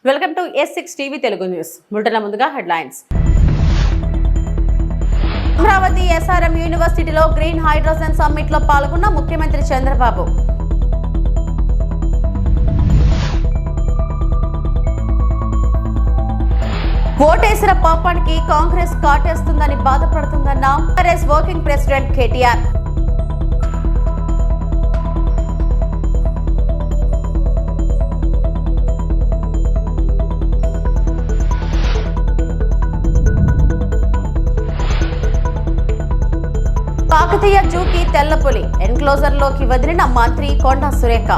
Welcome to S6 TV Telugu news. Bulletin ముందుగా headlines. Amaravati SRM యూనివర్సిటీలో green hydrogen summit లో పాల్గొన్న ముఖ్యమంత్రి చంద్రబాబు. ఓటేసిన పాపానికి కాంగ్రెస్ కాటేస్తుందని బాధపడుతుందన్న Congress working president KTR. Kakatiya జూకి తెల్లపులి ఎన్క్లోజర్ లోకి వదిలిన మంత్రి కొండా సురేఖ.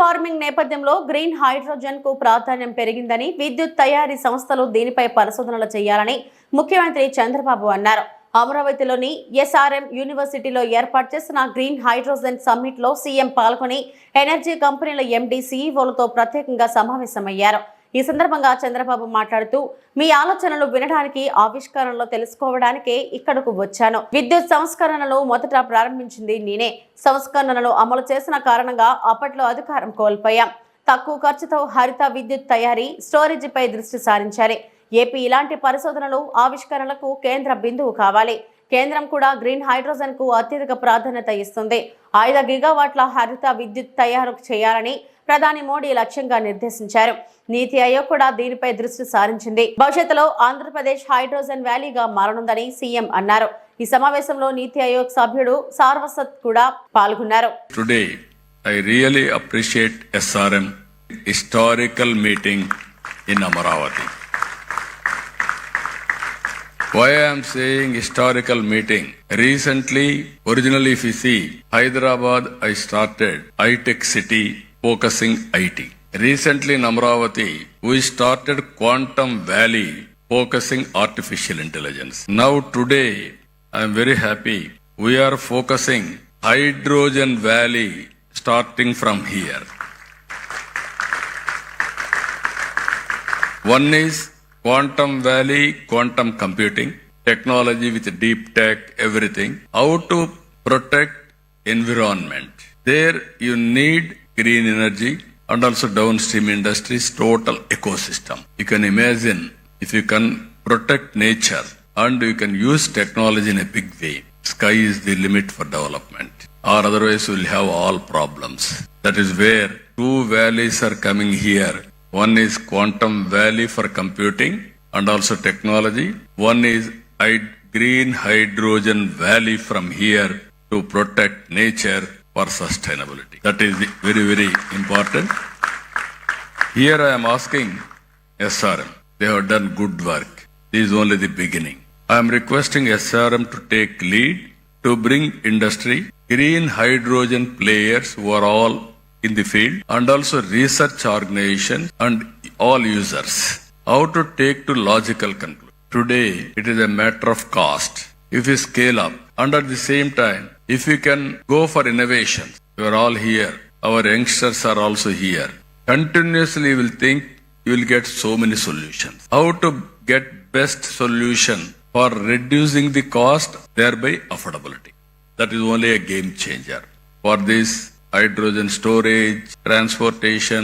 వార్మింగ్ నేపథ్యంలో గ్రీన్ హైడ్రోజన్ కు ప్రాధాన్యం పెరిగిందని, విద్యుత్ తయారీ సంస్థలు దీనిపై పరిశోధనలు చేయాలని ముఖ్యమంత్రి చంద్రబాబు అన్నారు. అమరావతిలోని SRM యూనివర్సిటీలో ఏర్పాటు చేసిన గ్రీన్ హైడ్రోజన్ సమ్మిట్ లో సీఎం పాల్గొని ఎనర్జీ కంపెనీల MD, CEOలతో ప్రత్యేకంగా సమావేశమయ్యారు. ఈ సందర్భంగా చంద్రబాబు మాట్లాడుతూ, మీ ఆలోచనలు వినడానికి, ఆవిష్కరణలో తెలుసుకోవడానికే ఇక్కడకు వచ్చాను. విద్యుత్ సంస్కరణలు మొదట ప్రారంభించింది నేనే. సంస్కరణలు అమలు చేసిన కారణంగా అప్పట్లో అధికారం కోల్పోయాం. తక్కువ ఖర్చుతో హరిత విద్యుత్ తయారీ, స్టోరేజీపై దృష్టి సారించాలి. ఏపీ ఇలాంటి పరిశోధనలు, ఆవిష్కరణలకు కేంద్ర బిందువు కావాలి. కేంద్రం కూడా గ్రీన్ హైడ్రోజన్ కు అత్యధిక ప్రాధాన్యత ఇస్తుంది. 5 గిగావాట్ల హరిత విద్యుత్ తయారు చేయాలని ప్రధాని మోడీ లక్ష్యంగా నిర్దేశించారు. నీతి ఆయోగ్ కూడా దీనిపై దృష్టి సారించింది. భవిష్యత్తులో ఆంధ్రప్రదేశ్ హైడ్రోజన్ వ్యాలీగా మారనుందని సీఎం అన్నారు. ఈ సమావేశంలో నీతి ఆయోగ్ సభ్యుడు సార్వసత్ కూడా పాల్గొన్నారు. Today, I really appreciate SRM historical meeting in Amaravati. Why I am saying historical meeting? Recently, originally if you see, Hyderabad I started high-tech city focusing IT. Recently in Amaravati, we started Quantum Valley focusing artificial intelligence. Now today, I am very happy. We are focusing Hydrogen Valley starting from here. One is Quantum Valley, quantum computing, technology with deep tech, everything. How to protect environment. There you need green energy and also downstream industries, total ecosystem. You can imagine if you can protect nature and you can use technology in a big way, sky is the limit for development. Or otherwise we will have all problems. That is where 2 valleys are coming here. One is Quantum Valley for computing and also technology. One is Green Hydrogen Valley from here to protect nature for sustainability. That is very, very important. Here I am asking SRM. They have done good work. This is only the beginning. I am requesting SRM to take lead to bring industry, green hydrogen players who are all in the field, and also research organizations and all users. How to take to logical conclusion. Today, it is a matter of cost. If we scale up, and at the same time, if we can go for innovations, we are all here. Our youngsters are also here. Continuously, you will think you will get so many solutions. How to get best solution for reducing the cost, thereby affordability. That is only a game changer. For this, hydrogen storage, transportation,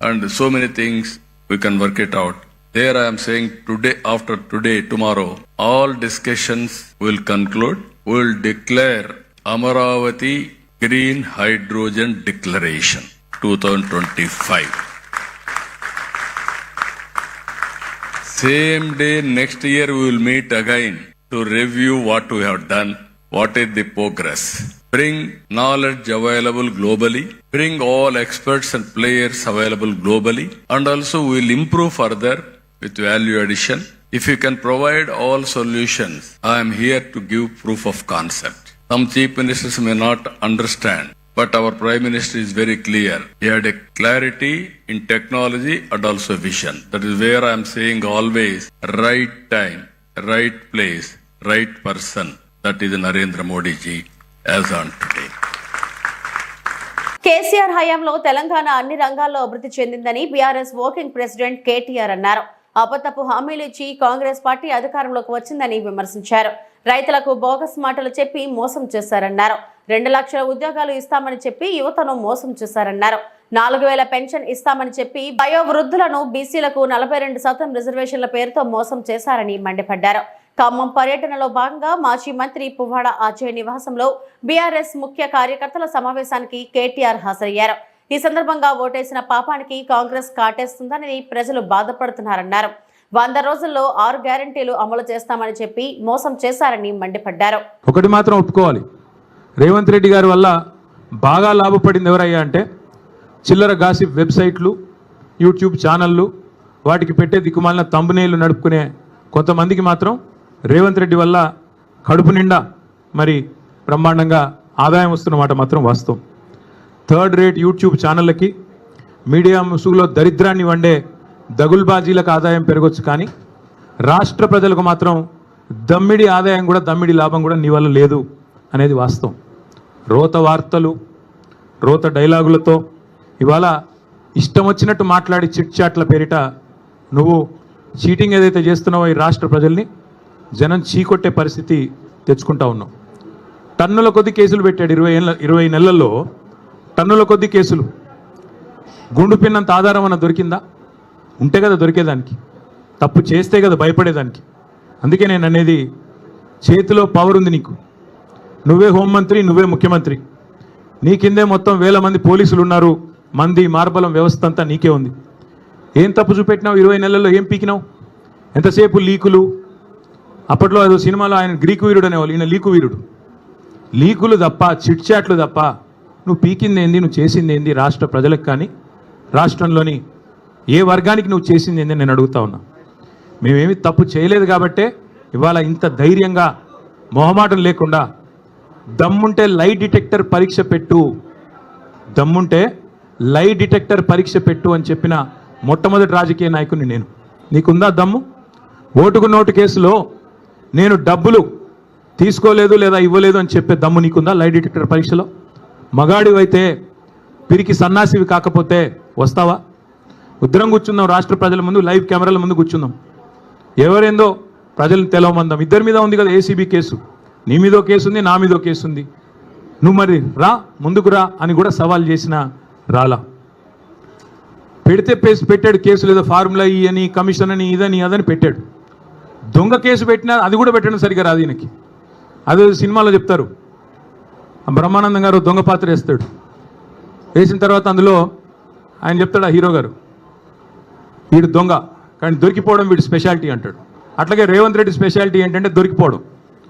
and so many things, we can work it out. There I am saying today, after today, tomorrow, all discussions will conclude. We will declare Amaravati Green Hydrogen Declaration 2025. Same day next year we will meet again to review what we have done, what is the progress. Bring knowledge available globally, bring all experts and players available globally, and also we will improve further with value addition. If you can provide all solutions, I am here to give proof of concept. Some chief ministers may not understand, but our Prime Minister is very clear. He had a clarity in technology and also vision. That is where I am saying always, right time, right place, right person. That is Narendra Modi ji as on today. KCR హయాంలో తెలంగాణ అన్ని రంగాల్లో అభివృద్ధి చెందిందని BRS working president KTR అన్నారు. అబద్ధపు హామీలు ఇచ్చి Congress party అధికారంలోకి వచ్చిందని విమర్శించారు. రైతులకు బోగస్ మాటలు చెప్పి మోసం చేశారన్నారు. 2 లక్షల ఉద్యోగాలు ఇస్తామని చెప్పి యువతను మోసం చేశారన్నారు. 4,000 పెన్షన్ ఇస్తామని చెప్పి వయోవృద్ధులను బీసీలకు 42% రిజర్వేషన్ల పేరుతో మోసం చేశారని మండిపడ్డారు. ఖమ్మం పర్యటనలో భాగంగా మాజీ మంత్రి పువ్వాడ అజయ్ నివాసంలో బీఆర్ఎస్ ముఖ్య కార్యకర్తల సమావేశానికి కేటీఆర్ హాజరయ్యారు. ఈ సందర్భంగా ఓటేసిన పాపానికి కాంగ్రెస్ కాటేస్తుందని ప్రజలు బాధపడుతున్నారన్నారు. 100 రోజుల్లో 6 గ్యారెంటీలు అమలు చేస్తామని చెప్పి మోసం చేశారని మండిపడ్డారు. ఒకటి మాత్రం ఒప్పుకోవాలి, రేవంత్ రెడ్డి గారి వల్ల బాగా లాభపడింది ఎవరయ్యా అంటే చిల్లర గాసిప్ వెబ్సైట్లు, యూట్యూబ్ ఛానళ్ళు, వాటికి పెట్టే దిక్కుమాలిన తంబునేళ్లు నడుపుకునే కొంతమందికి మాత్రం రేవంత్ రెడ్డి వల్ల కడుపు నిండా మరి బ్రహ్మాండంగా ఆదాయం వస్తున్నమాట మాత్రం వాస్తవం. 3rd రేట్ యూట్యూబ్ ఛానళ్ళకి, మీడియా ముసుగులో దరిద్రాన్ని వండే దగుల్బాజీలకు ఆదాయం పెరగొచ్చు, కానీ రాష్ట్ర ప్రజలకు మాత్రం దమ్మిడి ఆదాయం కూడా దమ్మిడి లాభం కూడా నీ వల్ల లేదు అనేది వాస్తవం. రోత వార్తలు, రోత డైలాగులతో ఇవాళ ఇష్టం వచ్చినట్టు మాట్లాడి చిట్ చాట్ల పేరిట నువ్వు చీటింగ్ ఏదైతే చేస్తున్నావో ఈ రాష్ట్ర ప్రజల్ని జనం చీకొట్టే పరిస్థితి తెచ్చుకుంటా ఉన్నావు. టన్నుల కొద్ది కేసులు పెట్టాడు 20 నెలల్లో, టన్నుల కొద్ది కేసులు. గుండు పిన్నంత ఆధారం అన్న దొరికిందా? ఉంటే కదా దొరికేదానికి, తప్పు చేస్తే కదా భయపడేదానికి. అందుకే నేను అనేది, చేతిలో పవర్ ఉంది నీకు, నువ్వే హోంమంత్రి, నువ్వే ముఖ్యమంత్రి, నీ కిందే మొత్తం 1000 మంది పోలీసులు ఉన్నారు, మంది మార్బలం వ్యవస్థ అంతా నీకే ఉంది. ఏం తప్పు చూపెట్టినావు? 20 నెలల్లో ఏం పీకినావు? ఎంతసేపు లీకులు. అప్పట్లో అదో సినిమాలో ఆయన గ్రీకు వీరుడు అనేవాళ్ళు, ఈయన లీకు వీరుడు. లీకులు తప్ప, చిట్ చాట్లు తప్ప నువ్వు పీకింది ఏంది, నువ్వు చేసింది ఏంది రాష్ట్ర ప్రజలకు కానీ రాష్ట్రంలోని ఏ వర్గానికి నువ్వు చేసింది ఏంది నేను అడుగుతా ఉన్నా. మేమేమి తప్పు చేయలేదు కాబట్టే ఇవాళ ఇంత ధైర్యంగా మొహమాటం లేకుండా దమ్ముంటే లై డిటెక్టర్ పరీక్ష పెట్టు, దమ్ముంటే లై డిటెక్టర్ పరీక్ష పెట్టు అని చెప్పిన మొట్టమొదటి రాజకీయ నాయకుడిని నేను. నీకుందా దమ్ము? ఓటుకు నోటు కేసులో నేను డబ్బులు తీసుకోలేదు లేదా ఇవ్వలేదు అని చెప్పే దమ్ము నీకుందా లై డిటెక్టర్ పరీక్షలో? మగాడివైతే, పిరికి సన్నాసివి కాకపోతే వస్తావా? ఉద్దరం కూర్చుందాం, రాష్ట్ర ప్రజల ముందు లైవ్ కెమెరాల ముందు కూర్చుందాం, ఎవరేందో ప్రజలను తెలవమందాం. ఇద్దరి మీద ఉంది కదా ఏసీబీ కేసు, నీ మీదో కేసు ఉంది, నా మీదో కేసు ఉంది. నువ్వు మరి రా, ముందుకు రా అని కూడా సవాల్ చేసిన రాలా. పెడితే పెట్టాడు కేసులు, ఏదో ఫార్ములా ఈ అని, కమిషన్ అని, ఇదని అదని పెట్టాడు. దొంగ కేసు పెట్టినా అది కూడా పెట్టడం సరిగా రాదు ఈయనకి. అదే సినిమాలో చెప్తారు, బ్రహ్మానందం గారు దొంగ పాత్ర వేస్తాడు, వేసిన తర్వాత అందులో ఆయన చెప్తాడు, ఆ హీరో గారు, వీడు దొంగ కానీ దొరికిపోవడం వీడి స్పెషాలిటీ అంటాడు. అట్లాగే రేవంత్ రెడ్డి స్పెషాలిటీ ఏంటంటే దొరికిపోవడం.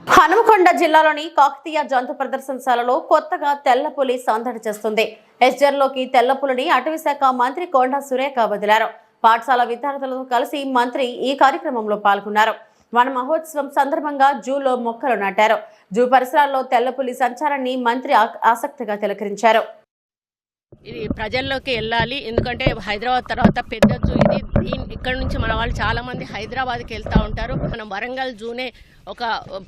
హనుమకొండ జిల్లాలోని కాకతీయ జంతు ప్రదర్శనశాలలో కొత్తగా తెల్లపులి సందడి చేస్తుంది. ఎస్జర్లోకి తెల్లపులిని అటవీశాఖ మంత్రి కొండా సురేఖ వదిలారు. పాఠశాల విద్యార్థులతో కలిసి మంత్రి ఈ కార్యక్రమంలో పాల్గొన్నారు. వన మహోత్సవం సందర్భంగా జూలో మొక్కలు నాటారు. జూ పరిసరాల్లో తెల్లపులి సంచారాన్ని మంత్రి ఆసక్తిగా తిలకరించారు. ఇది ప్రజల్లోకి వెళ్ళాలి, ఎందుకంటే హైదరాబాద్ తర్వాత పెద్ద జూ ఇది. ఇక్కడ నుంచి మన వాళ్ళు చాలా మంది హైదరాబాద్కి వెళ్తూ ఉంటారు. మనం వరంగల్ జూనే ఒక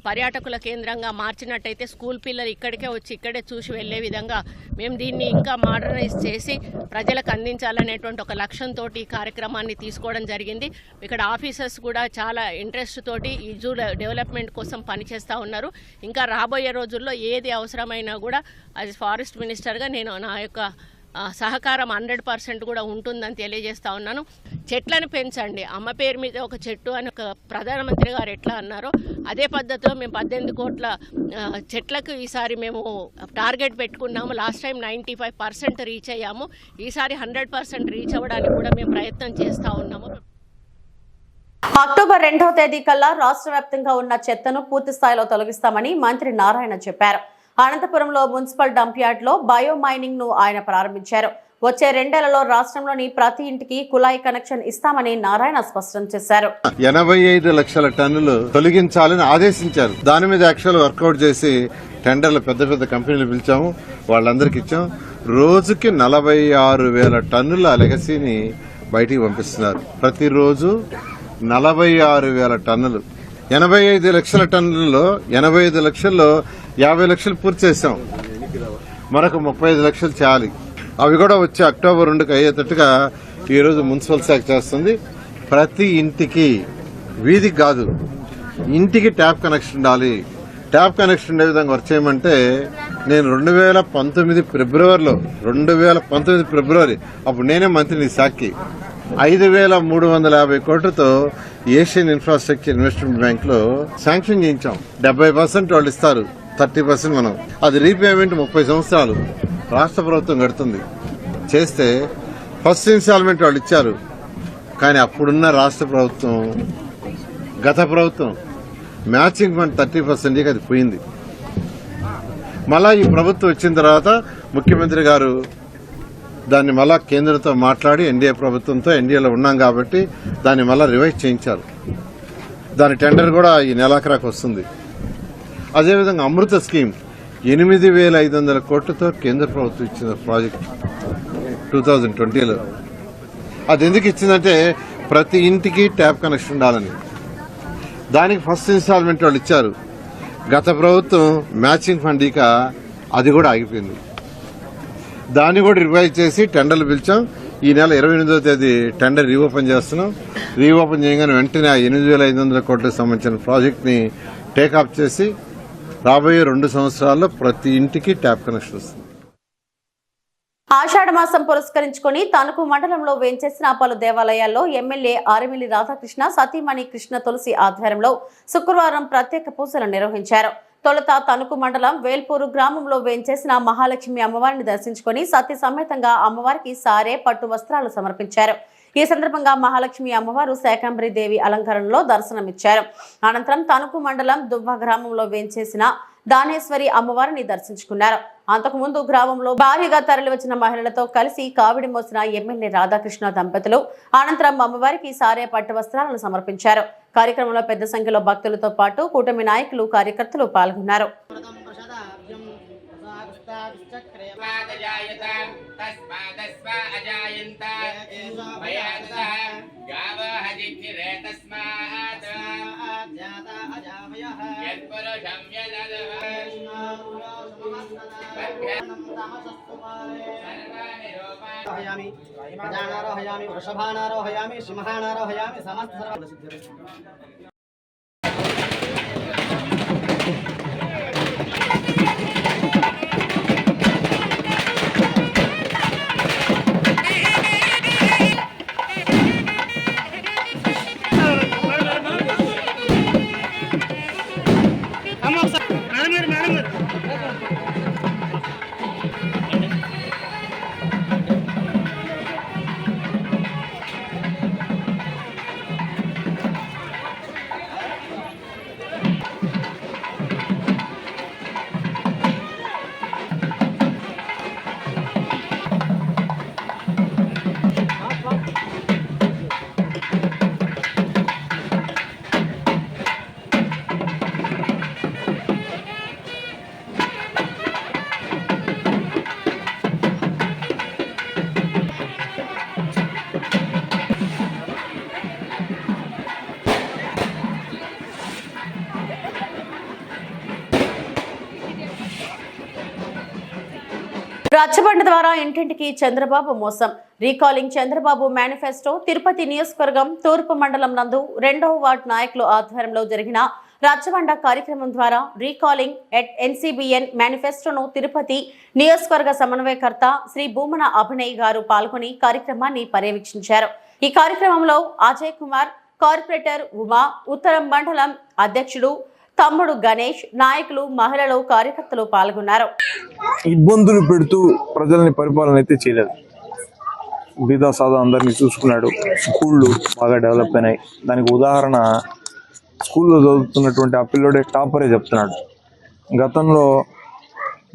పర్యాటకుల కేంద్రంగా మార్చినట్టయితే స్కూల్ పిల్లలు ఇక్కడికే వచ్చి ఇక్కడే చూసి వెళ్లే విధంగా మేము దీన్ని ఇంకా మోడర్నైజ్ చేసి ప్రజలకు అందించాలనేటువంటి ఒక లక్ష్యంతో ఈ కార్యక్రమాన్ని తీసుకోవడం జరిగింది. ఇక్కడ ఆఫీసర్స్ కూడా చాలా ఇంట్రెస్ట్ తోటి ఈ జూ డెవలప్మెంట్ కోసం పనిచేస్తూ ఉన్నారు. ఇంకా రాబోయే రోజుల్లో ఏది అవసరమైనా కూడా యాజ్ ఫారెస్ట్ మినిస్టర్గా నేను నా యొక్క సహకారం 100% కూడా ఉంటుందని తెలియజేస్తా ఉన్నాను. చెట్లను పెంచండి, అమ్మ పేరు మీద ఒక చెట్టు అని ఒక ప్రధానమంత్రి గారు ఎట్లా అన్నారో అదే పద్ధతిలో మేము 18 కోట్ల చెట్లకు ఈసారి మేము టార్గెట్ పెట్టుకున్నాము. లాస్ట్ టైం 95% రీచ్ అయ్యాము. ఈసారి 100% రీచ్ అవ్వడానికి కూడా మేము ప్రయత్నం చేస్తూ ఉన్నాము. అక్టోబర్ 2వ తేదీ కల్లా రాష్ట్ర వ్యాప్తంగా ఉన్న చెత్తను పూర్తి స్థాయిలో తొలగిస్తామని మంత్రి నారాయణ చెప్పారు. అనంతపురంలో మున్సిపల్ డంప్ యార్డ్ లో బయో మైనింగ్ ను ఆయన ప్రారంభించారు. వచ్చే 2 ఏళ్లలో రాష్ట్రంలోని ప్రతి ఇంటికి కుళాయి కనెక్షన్ ఇస్తామని నారాయణ స్పష్టం చేశారు. 85 లక్షల టన్నులు తొలగించాలని ఆదేశించారు. దాని మీద యాక్చువల్ వర్కౌట్ చేసి టెండర్లు పెద్ద పెద్ద కంపెనీలు పిలిచాము, వాళ్ళందరికి ఇచ్చాం. రోజుకి 46,000 టన్నుల లెగసీని బయటికి పంపిస్తున్నారు. ప్రతిరోజు 46,000 టన్నులు. 85 లక్షల టన్నులలో 85 లక్షల్లో 50 లక్షలు పూర్తి చేశాం. మరొక 35 లక్షలు చేయాలి. అవి కూడా వచ్చి అక్టోబర్ 2కి అయ్యేటట్టుగా ఈరోజు మున్సిపల్ శాఖ చేస్తుంది. ప్రతి ఇంటికి, వీధికి కాదు, ఇంటికి ట్యాప్ కనెక్షన్ ఉండాలి. ట్యాప్ కనెక్షన్ ఉండే విధంగా వర్క్ చేయమంటే నేను 2019 ఫిబ్రవరి అప్పుడు నేనే మంత్రిని శాఖకి 5,350 కోట్లతో ఏషియన్ ఇన్ఫ్రాస్ట్రక్చర్ ఇన్వెస్ట్మెంట్ బ్యాంక్ లో శాంక్షన్ చేయించాం. 70% వాళ్ళు ఇస్తారు, 30% మనం. అది రీపేమెంట్ 30 సంవత్సరాలు రాష్ట్ర ప్రభుత్వం కడుతుంది. చేస్తే ఫస్ట్ ఇన్స్టాల్మెంట్ వాళ్ళు ఇచ్చారు. కానీ అప్పుడున్న రాష్ట్ర ప్రభుత్వం, గత ప్రభుత్వం మ్యాచింగ్ ఫండ్ 30% అది పోయింది. మళ్ళా ఈ ప్రభుత్వం వచ్చిన తర్వాత ముఖ్యమంత్రి గారు దాన్ని మళ్ళా కేంద్రంతో మాట్లాడి ఎన్డీఏ ప్రభుత్వంతో, ఎన్డీఏలో ఉన్నాం కాబట్టి దాన్ని మళ్ళా రివైజ్ చేయించారు. దాని టెండర్ కూడా ఈ నెలాఖరాకు వస్తుంది. అదేవిధంగా అమృత స్కీమ్ 8,500 కోట్లతో కేంద్ర ప్రభుత్వం ఇచ్చిన ప్రాజెక్ట్ 2020లో. అది ఎందుకు ఇచ్చిందంటే ప్రతి ఇంటికి ట్యాప్ కనెక్షన్ ఉండాలని. దానికి ఫస్ట్ ఇన్స్టాల్మెంట్ వాళ్ళు ఇచ్చారు. గత ప్రభుత్వం మ్యాచింగ్ ఫండ్ ఇక అది కూడా ఆగిపోయింది. దాన్ని కూడా రివైజ్ చేసి టెండర్లు పిలిచాం. ఈ నెల 28వ తేదీ టెండర్ రీఓపెన్ చేస్తున్నాం. రీఓపెన్ చేయగానే వెంటనే 8,500 కోట్లకు సంబంధించిన ప్రాజెక్ట్ ని టేకాఫ్ చేసి రాబోయే 2 సంవత్సరాల్లో ప్రతి ఇంటికి ట్యాప్ కనెక్షన్ వస్తుంది. ఆషాఢ మాసం పురస్కరించుకుని తణుకు మండలంలో వేంచేసిన పలు దేవాలయాల్లో ఎమ్మెల్యే ఆరిమిల్లి రాధాకృష్ణ, సతీమణి కృష్ణ తులసి ఆధ్వర్యంలో శుక్రవారం ప్రత్యేక పూజలు నిర్వహించారు. తొలుత తణుకు మండలం వేల్పూరు గ్రామంలో వేంచేసిన మహాలక్ష్మి అమ్మవారిని దర్శించుకుని సతీ సమేతంగా అమ్మవారికి సారే పట్టు వస్త్రాలు సమర్పించారు. ఈ సందర్భంగా మహాలక్ష్మి అమ్మవారు శాకంబరి దేవి అలంకరణలో దర్శనమిచ్చారు. అనంతరం తణుకు మండలం దువ్వ గ్రామంలో వేంచేసిన దానేశ్వరి అమ్మవారిని దర్శించుకున్నారు. అంతకుముందు గ్రామంలో భారీగా తరలివచ్చిన మహిళలతో కలిసి కావిడి మోసిన ఎమ్మెల్యే రాధాకృష్ణ దంపతులు అనంతరం అమ్మవారికి సారే పట్టు వస్త్రాలను సమర్పించారు. కార్యక్రమంలో పెద్ద సంఖ్యలో భక్తులతో పాటు కూటమి నాయకులు, కార్యకర్తలు పాల్గొన్నారు. ప్రజానారోహయామి, వృషభానారోహయామి, సింహానారోహయామి, సమస్త రచ్చబండ ద్వారా ఇంటింటికి చంద్రబాబు మోసం. Recalling Chandrababu manifesto. తిరుపతి నియోజకవర్గం తూర్పు మండలం నందు 2వ వార్డు నాయకులు ఆధ్వర్యంలో జరిగిన రచ్చబండ కార్యక్రమం ద్వారా రీకాలింగ్ ఎన్సీబీఎన్ మేనిఫెస్టోను తిరుపతి నియోజకవర్గ సమన్వయకర్త శ్రీ భూమన అభినయ్ గారు పాల్గొని కార్యక్రమాన్ని పర్యవేక్షించారు. ఈ కార్యక్రమంలో అజయ్ కుమార్, కార్పొరేటర్ ఉమా, ఉత్తరం మండలం అధ్యక్షుడు తమ్ముడు గణేష్, నాయకులు, మహిళలు, కార్యకర్తలు పాల్గొన్నారు. ఇబ్బందులు పెడుతూ ప్రజల్ని పరిపాలన అయితే చేయలేదు. బీదా సాదా అందరినీ చూసుకున్నాడు. స్కూళ్ళు బాగా డెవలప్ అయినాయి. దానికి ఉదాహరణ స్కూల్లో చదువుతున్నటువంటి ఆ పిల్లోడే టాపరే చెప్తున్నాడు. గతంలో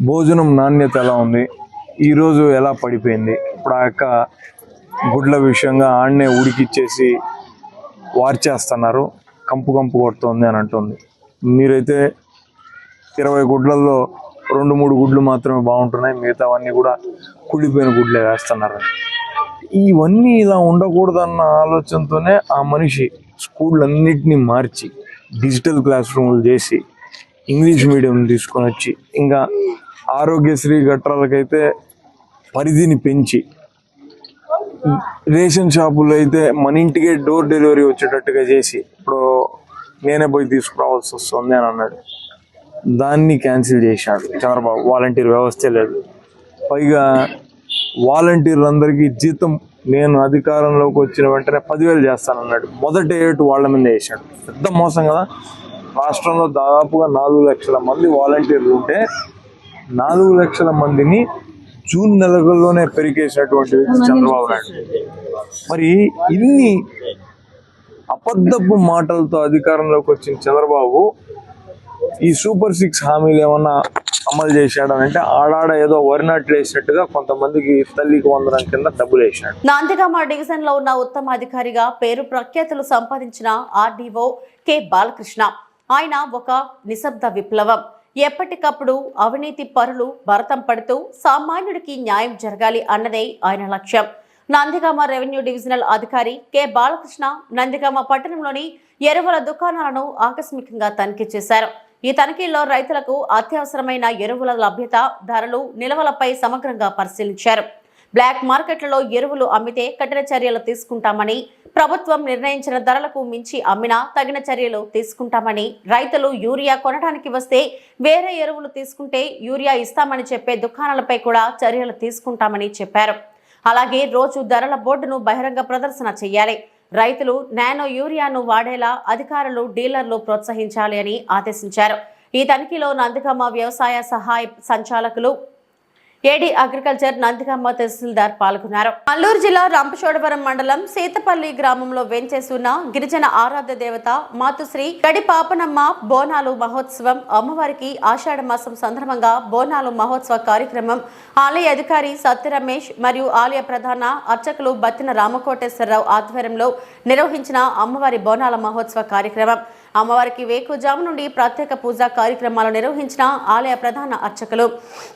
భోజనం నాణ్యత ఎలా ఉంది, ఈరోజు ఎలా పడిపోయింది. ఇప్పుడు ఆ యొక్క గుడ్ల విషయంగా ఆడనే ఉడికిచ్చేసి వార్చేస్తున్నారు, కంపు కొడుతుంది అని అంటుంది. మీరైతే 20 గుడ్లలో 2-3 గుడ్లు మాత్రమే బాగుంటున్నాయి, మిగతావన్నీ కూడా కుళ్ళిపోయిన గుడ్లే వేస్తున్నారు. ఇవన్నీ ఇలా ఉండకూడదన్న ఆలోచనతోనే ఆ మనిషి స్కూళ్ళన్నిటినీ మార్చి డిజిటల్ క్లాస్ రూములు చేసి ఇంగ్లీష్ మీడియం తీసుకొని వచ్చి ఇంకా ఆరోగ్యశ్రీ గట్రాలకైతే పరిధిని పెంచి రేషన్ షాపుల్లో అయితే మన ఇంటికే డోర్ డెలివరీ వచ్చేటట్టుగా చేసి ఇప్పుడు నేనే పోయి తీసుకురావాల్సి వస్తుంది అని అన్నాడు. దాన్ని క్యాన్సిల్ చేశాడు చంద్రబాబు. వాలంటీర్ వ్యవస్థే లేదు. పైగా వాలంటీర్లందరికీ జీతం నేను అధికారంలోకి వచ్చిన వెంటనే 10,000 చేస్తానన్నాడు. మొదటి ఏటు వాళ్ళ మీద వేసాడు. పెద్ద మోసం కదా. రాష్ట్రంలో దాదాపుగా 4 లక్షల మంది వాలంటీర్లు ఉంటే 4 లక్షల మందిని జూన్ నెలలోనే పెరిగేసినటువంటి వ్యక్తి చంద్రబాబు నాయుడు. మరి ఇన్ని అబద్ధపు మాటలతో అధికారంలోకి వచ్చిన చంద్రబాబు ఈ సూపర్ 6 హామీలు ఏమన్నా అమలు చేశాడనంటే ఆడాడ ఏదో వరినాట్లు వేసినట్టుగా కొంతమందికి తల్లికి వందనం కింద డబ్బులు వేశాడు. నందిగామ డివిజన్ లో ఉన్న ఉత్తమ అధికారిగా పేరు ప్రఖ్యాతులు సంపాదించిన ఆర్డీఓ కె బాలకృష్ణ. ఆయన ఒక నిశ్శబ్ద విప్లవం. ఎప్పటికప్పుడు అవినీతి పరులు భరతం పడుతూ సామాన్యుడికి న్యాయం జరగాలి అన్నదే ఆయన లక్ష్యం. నందిగామ రెవెన్యూ డివిజనల్ అధికారి కె బాలకృష్ణ నందిగామ పట్టణంలోని ఎరువుల దుకాణాలను ఆకస్మికంగా తనిఖీ చేశారు. ఈ తనిఖీల్లో రైతులకు అత్యవసరమైన ఎరువుల లభ్యత, ధరలు, నిల్వలపై సమగ్రంగా పరిశీలించారు. బ్లాక్ మార్కెట్లలో ఎరువులు అమ్మితే కఠిన చర్యలు తీసుకుంటామని, ప్రభుత్వం నిర్ణయించిన ధరలకు మించి అమ్మినా తగిన చర్యలు తీసుకుంటామని, రైతులు యూరియా కొనడానికి వస్తే వేరే ఎరువులు తీసుకుంటే యూరియా ఇస్తామని చెప్పే దుకాణాలపై కూడా చర్యలు తీసుకుంటామని చెప్పారు. అలాగే రోజు ధరల బోర్డును బహిరంగ ప్రదర్శన చేయాలి. రైతులు నానో యూరియాను వాడేలా అధికారులు, డీలర్లు ప్రోత్సహించాలి అని ఆదేశించారు. ఈ తనిఖీలో నందిగామ వ్యవసాయ సహాయ సంచాలకులు, ఏడీ అగ్రికల్చర్, నందిగామ తహసీల్దార్ పాల్గొన్నారు. అల్లూరు జిల్లా రంపచోడవరం మండలం సీతపల్లి గ్రామంలో వెంచేసున్న గిరిజన ఆరాధ్య దేవత మాతుశ్రీ గడి పాపనమ్మ బోనాలు మహోత్సవం. అమ్మవారికి ఆషాఢ మాసం సందర్భంగా బోనాలు మహోత్సవ కార్యక్రమం ఆలయ అధికారి సత్య రమేష్ మరియు ఆలయ ప్రధాన అర్చకులు బత్తిన రామకోటేశ్వరరావు ఆధ్వర్యంలో నిర్వహించిన అమ్మవారి బోనాల మహోత్సవ కార్యక్రమం. అమ్మవారికి వేకుజాము నుండి ప్రత్యేక పూజా కార్యక్రమాలు నిర్వహించిన ఆలయ ప్రధాన అర్చకులు.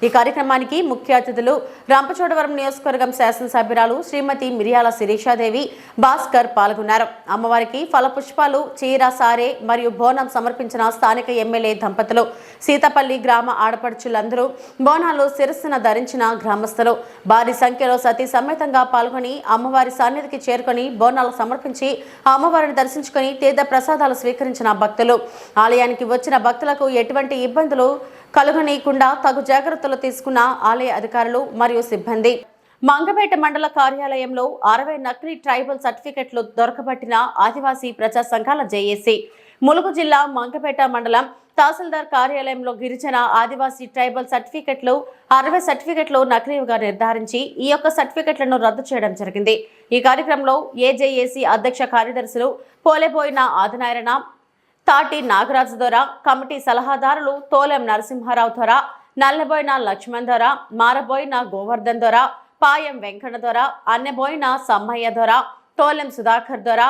ఈ కార్యక్రమానికి ముఖ్య అతిథులు రంపచోడవరం నియోజకవర్గం శాసనసభ్యురాలు శ్రీమతి మిరియాల శిరీషాదేవి, భాస్కర్ పాల్గొన్నారు. అమ్మవారికి ఫలపుష్పాలు, చీర, సారే మరియు బోనం సమర్పించిన స్థానిక ఎమ్మెల్యే దంపతులు, సీతపల్లి గ్రామ ఆడపడుచులందరూ, బోనాలు శిరస్సున ధరించిన గ్రామస్తులు భారీ సంఖ్యలో సతీ సమేతంగా పాల్గొని అమ్మవారి సన్నిధికి చేరుకొని బోనాలు సమర్పించి అమ్మవారిని దర్శించుకొని తీర్థ ప్రసాదాలు స్వీకరించిన భక్తులు. ఆలయానికి వచ్చిన భక్తులకు ఎటువంటి ఇబ్బందులు కలుగనీయకుండా తగు జాగ్రత్తలు తీసుకున్న ఆలయ అధికారులు మరియు సిబ్బంది. మంగపేట మండల కార్యాలయంలో 60 నకిలీ ట్రైబల్ సర్టిఫికెట్లు దొరకబట్టిన ఆదివాసీ ప్రజా సంఘాల జేఏసీ. ములుగు జిల్లా మంగపేట మండలం తహసీల్దార్ కార్యాలయంలో గిరిజన ఆదివాసీ ట్రైబల్ సర్టిఫికెట్లు 60 సర్టిఫికెట్లు నకిలీగా నిర్ధారించి ఈ యొక్క సర్టిఫికెట్లను రద్దు చేయడం జరిగింది. ఈ కార్యక్రమంలో ఏజేఏసీ అధ్యక్ష కార్యదర్శులు పోలేబోయిన ఆదినారాయణ, తాటి నాగరాజు దొర, కమిటీ సలహాదారులు తోలెం నరసింహారావు దొర, నల్లబోయిన లక్ష్మణ్ దొర, మారబోయిన గోవర్ధన్ దొర, పాయం వెంకన్న దొర, అన్నెబోయిన సమ్మయ్య దొర, తోలెం సుధాకర్ దొర,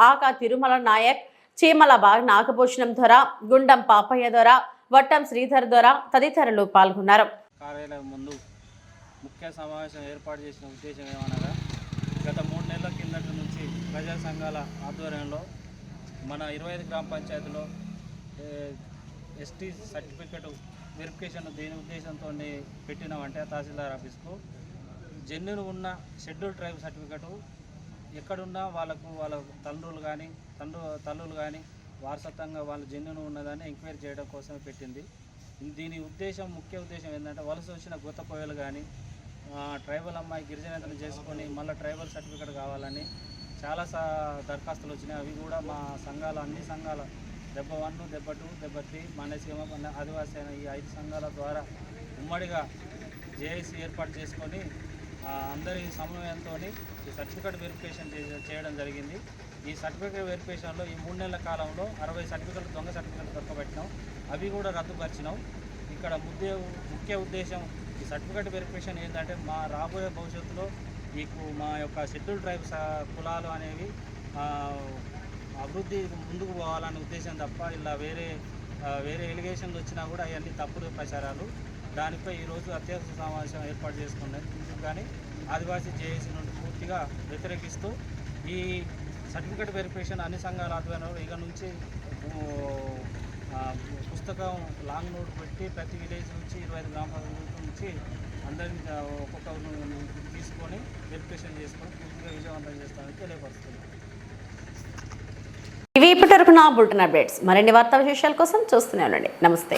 ఆకా తిరుమల నాయక్, చీమల నాగభూషణం దొర, గుండం పాపయ్య దొర, వట్టం శ్రీధర్ దొర తదితరులు పాల్గొన్నారు. కార్యాలయం ముందు ముఖ్య సమావేశం ఏర్పాటు చేసిన ఉద్దేశం ఏమనగా, గత 3 నెలల కిందటి నుంచి ప్రజా సంఘాల ఆధ్వర్యంలో మన 25 గ్రామ పంచాయతీలో ఎస్టీ సర్టిఫికెట్ వెరిఫికేషన్ దేని ఉద్దేశంతో పెట్టినామంటే తహసీల్దార్ ఆఫీస్కు జెన్యున్ ఉన్న షెడ్యూల్ ట్రైబ్ సర్టిఫికెట్ ఎక్కడున్నా వాళ్ళకు వాళ్ళ తల్లులు కానీ వారసత్వంగా వాళ్ళు జెన్యున్ ఉన్నదని ఎంక్వైరీ చేయడం కోసమే పెట్టింది. దీని ముఖ్య ఉద్దేశం ఏంటంటే వలస వచ్చిన గొత్త కోయలు కానీ ట్రైబల్ అమ్మాయి గిరిజనేతలు చేసుకొని మళ్ళీ ట్రైబల్ సర్టిఫికెట్ కావాలని చాలా దరఖాస్తులు వచ్చినాయి. అవి కూడా మా సంఘాలు, అన్ని సంఘాల దెబ్బ 1, దెబ్బ 2, దెబ్బ 3, మానేసీమ, ఆదివాసీ అయిన ఈ 5 సంఘాల ద్వారా ఉమ్మడిగా జేఐసీ ఏర్పాటు చేసుకొని అందరి సమన్వయంతో ఈ సర్టిఫికేట్ వెరిఫికేషన్ చేయడం జరిగింది. ఈ సర్టిఫికేట్ వెరిఫికేషన్లో ఈ 3 నెలల కాలంలో 60 సర్టిఫికేట్లు దొంగ సర్టిఫికేట్లు దొరకబెట్టినాం. అవి కూడా రద్దుపరిచినాం. ఇక్కడ ముఖ్య ఉద్దేశం ఈ సర్టిఫికేట్ వెరిఫికేషన్ ఏంటంటే మా రాబోయే భవిష్యత్తులో మా యొక్క షెడ్యూల్ ట్రైబ్స్ కులాలు అనేవి అభివృద్ధి ముందుకు పోవాలనే ఉద్దేశం తప్ప ఇలా వేరే ఎలిగేషన్లు వచ్చినా కూడా అవన్నీ తప్పుడు ప్రచారాలు. దానిపై ఈరోజు అత్యవసర సమావేశం ఏర్పాటు చేసుకున్నాం. కానీ ఆదివాసీ జేఏసీ నుండి పూర్తిగా వ్యతిరేకిస్తూ ఈ సర్టిఫికేట్ వెరిఫికేషన్ అన్ని సంఘాల ఆధ్వర్యంలో ఇక నుంచి పుస్తకం లాంగ్ నోట్ పెట్టి ప్రతి విలేజ్ నుంచి 25 గ్రామ పంచాయతీల నుంచి అందరినీ ఒక్కొక్క తీసుకొని వెరిఫికేషన్ చేసుకొని పూర్తిగా విజయవంతం చేస్తామని తెలియపరుస్తుంది. ఇవి ఇప్పటివరకు నా బులెటిన్ అప్డేట్స్. మరిన్ని వార్తా విశేషాల కోసం చూస్తూనే ఉండండి. నమస్తే.